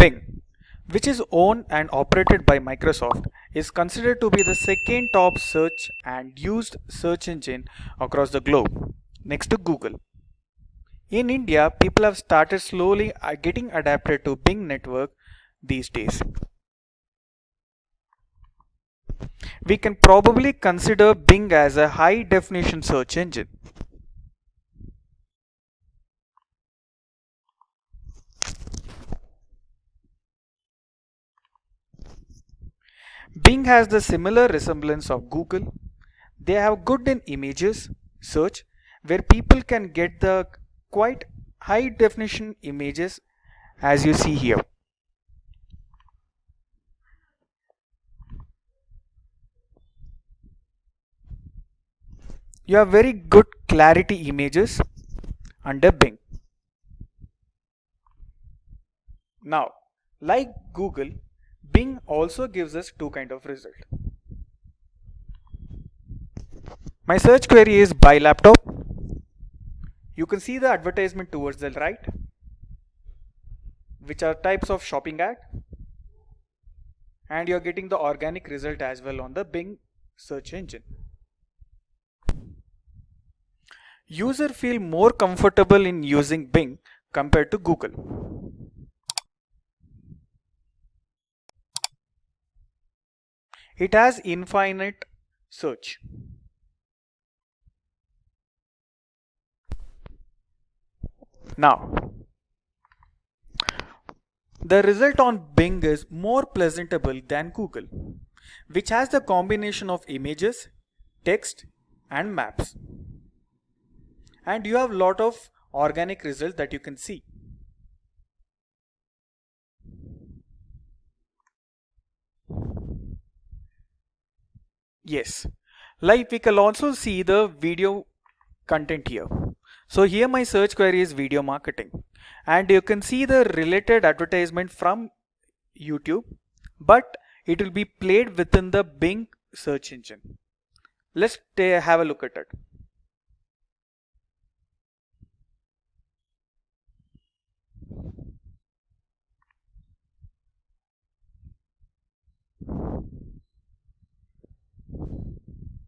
Bing, which is owned and operated by Microsoft, is considered to be the second top search and used search engine across the globe, next to Google. In India, people have started slowly getting adapted to Bing network these days. We can probably consider Bing as a high definition search engine. Bing has the similar resemblance of Google. They have good in images search where people can get the quite high definition images as you see here. You have very good clarity images under Bing. Now, like Google, Bing also gives us two kind of result. My search query is buy laptop. You can see the advertisement towards the right, which are types of shopping ad, and you're getting the organic result as well on the Bing search engine. User feel more comfortable in using Bing compared to Google. It has infinite search. Now, the result on Bing is more presentable than Google, which has the combination of images, text and maps. And you have a lot of organic results that you can see. Yes, like we can also see the video content here. So here my search query is video marketing, and you can see the related advertisement from YouTube, but it will be played within the Bing search engine. Let's have a look at it.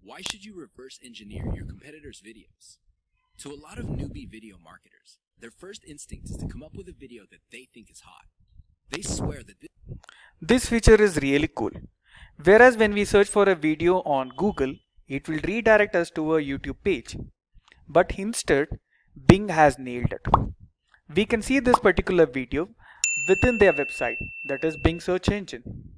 Why should you reverse engineer your competitors' videos? To a lot of newbie video marketers, their first instinct is to come up with a video that they think is hot. They swear that this feature is really cool. Whereas when we search for a video on Google, it will redirect us to a YouTube page. But instead, Bing has nailed it. We can see this particular video within their website, that is Bing search engine.